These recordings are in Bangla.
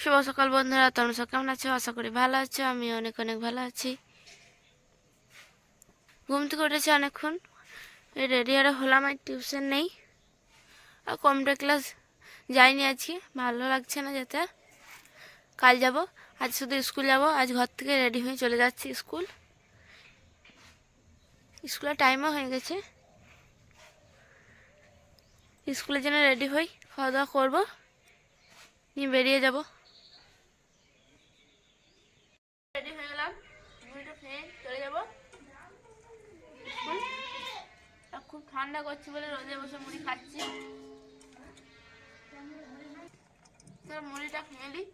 শুভ সকাল বন্ধুরা, তোমরা সব কেমন আছো? আশা করি ভালো আছো। আমি অনেক অনেক ভালো আছি। ঘুম থেকে উঠেছি অনেকক্ষণ, রেডি আরে হলাম। আর টিউশন নেই আর কম্পিউটার ক্লাস যাইনি আজকে, ভালো লাগছে না যেতে। কাল যাব, আজ শুধু স্কুল যাব। আজ ঘর থেকে রেডি হয়ে চলে যাচ্ছি স্কুল। স্কুলের টাইমও হয়ে গেছে, স্কুলের জন্য রেডি হই, খাওয়া দাওয়া করবো, নিয়ে বেরিয়ে যাব। রেডি হয়ে গেলাম, মুড়িটা খেয়ে চলে যাবো স্কুল। আর খুব ঠান্ডা করছে বলে রোদে বসে মুড়ি খাচ্ছি। তোর মুড়িটা খেয়ে নিই।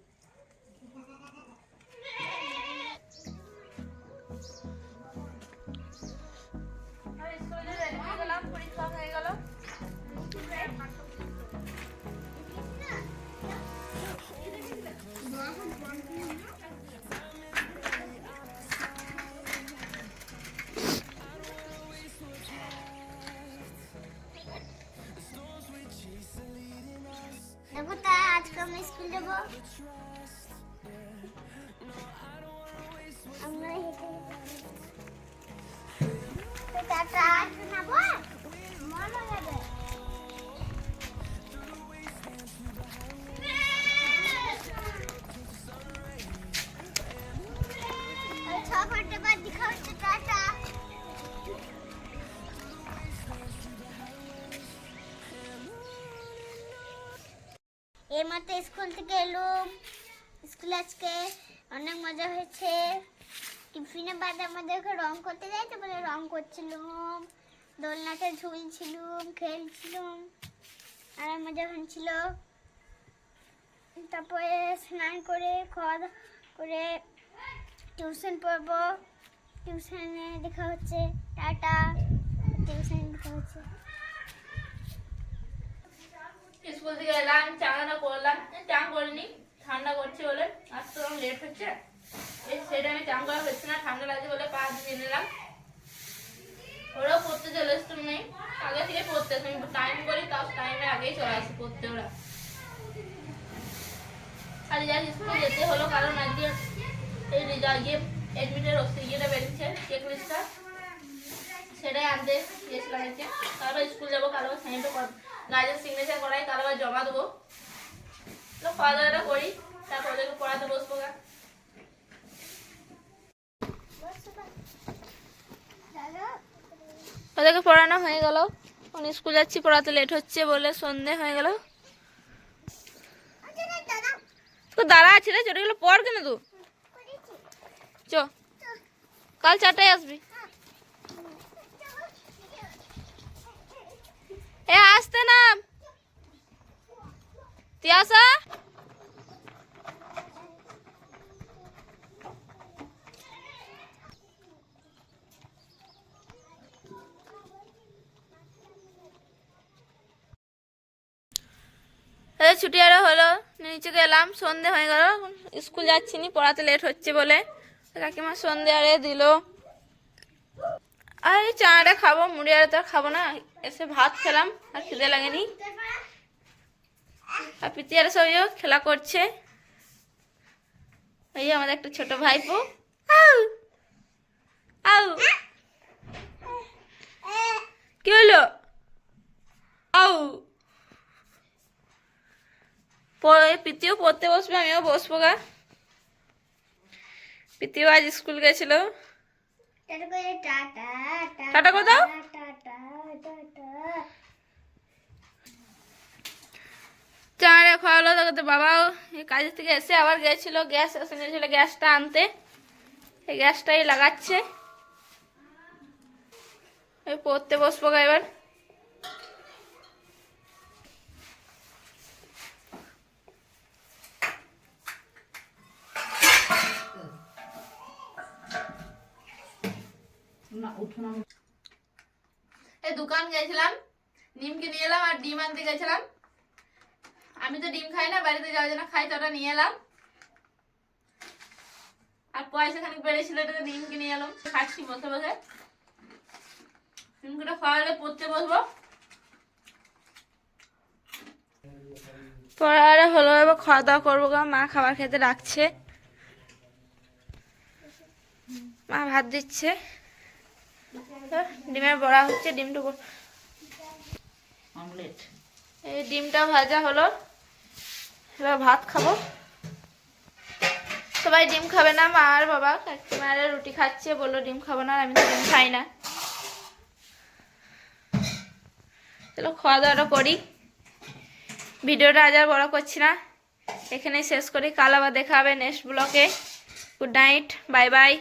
স্কুলে রেডি হয়ে গেলাম, পরীক্ষা হয়ে গেল। দেখো তা আজকে আমরা স্কুল যাবো। আমরা হেঁটে টাটা শোনাবো, মন হয়ে যাবে। 6 ঘন্টা বাদ দেখা হচ্ছে, টাটা। এই মাত্র স্কুল থেকে এলুম। স্কুলে আজকে অনেক মজা হয়েছে। টিফিনে বাদে আমাদেরকে রং করতে যাইতে বলে রং করছিলাম, দোলনাতে ঝুলছিলাম, খেলছিলাম, আর মজা হচ্ছিল। তারপরে স্নান করে খাওয়া দাওয়া করে টিউশন পড়বো। টিউশনে দেখা হচ্ছে, টাটা। টিউশনে দেখা হচ্ছে। স্কুল থেকে এলাম, চান করলাম, চান করিনি, ঠান্ডা করছে বলে আসতে আমার লেট হচ্ছে। সেটা আমি চান করা হচ্ছে না, ঠান্ডা লাগছে বলে পা দিয়ে নিলাম। ওরাও পড়তে চলে এসছে, নেই আগে থেকে পড়তে আমি টাইম করি, তাও টাইমের আগেই চলে আসি পড়তে ওরা। আর যা স্কুলে যেতে হলো কারণ আজকে এই রেজাল্ট এডমিটের ইয়েটা বেরিয়েছে, চেক লিস্টটা, সেটাই আনতে গিয়েছিলাম আজকে। তারপর স্কুল যাবো, কারো সাইনটা গার্জেন সিগনেচার করাই, কারো জমা দেবো। তো খাওয়া দাওয়াটা করি, তারপর ওদেরকে পড়াতে বসবো। ওদেরকে পড়ানো হয়ে গেল, স্কুল যাচ্ছি, পড়াতে লেট হচ্ছে বলে সন্ধে হয়ে গেল। তো দাঁড়া আছে রে, চটে গেলো পড় কেন তুই? চ, কাল 4টায় আসবি। এ আসতে না তিয়াসা। ছুটি আরো হলো, নিচে গেলাম, সন্ধে হয়ে গেল। স্কুল যাচ্ছি নি, পড়াতে লেট হচ্ছে বলে কাকিমা সন্ধে আরে দিল। আর এই চাটা খাবো, মুড়ি আরে তো আর খাবো না। এসে ভাত খেলাম, আর খিদে লাগেনি। আর পিতি আর সব খেলা করছে। এই আমাদের একটা ছোট ভাইপো। আউ আউ, কি হলো? আউ, পিতিও পড়তে বসবে, আমিও বসবো গা। পিতিও আজ স্কুল গেছিল। টাটা করে দাও। চারে খাওয়ালো, তো বাবাও কাজের থেকে এসে আবার গেছিল, গ্যাস এসে গেছিল গ্যাসটা আনতে। এই গ্যাসটাই লাগাচ্ছে। এই পড়তে বসবো গা এবার। এই দোকান গেছিলাম, ডিমকে নিয়ে এলাম, আর ডিম আনতে গেছিলাম। আমি তো ডিম খাই না, বাড়িতে যাওয়ার জন্য খাই, তো ওটা নিয়ে এলাম। আর পয়সা খানিক বেড়েছিল, এটা ডিম কিনে এলাম, খাচ্ছি বসে বসে। ডিমটা খাওয়ালে পড়তে বসবো। পরে হলো, এবার খাওয়া দাওয়া করবো গা। মা খাবার খেতে ডাকছে, মা ভাত দিচ্ছে, ডিমের বড়া হচ্ছে, অমলেট। এই ডিমটা ভাজা হলো, এবার ভাত খাবো। সবাই ডিম খাবে না, মা আর বাবা। কাকিমা আর রুটি খাচ্ছে, বললো ডিম খাবো না, আর আমি তো ডিম খাই না। চলো খাওয়া দাওয়াটা করি। ভিডিওটা আজ আর বড় করছি না, এখানেই শেষ করি। কাল আবার দেখা হবে নেক্সট ব্লগে। Good night, bye bye.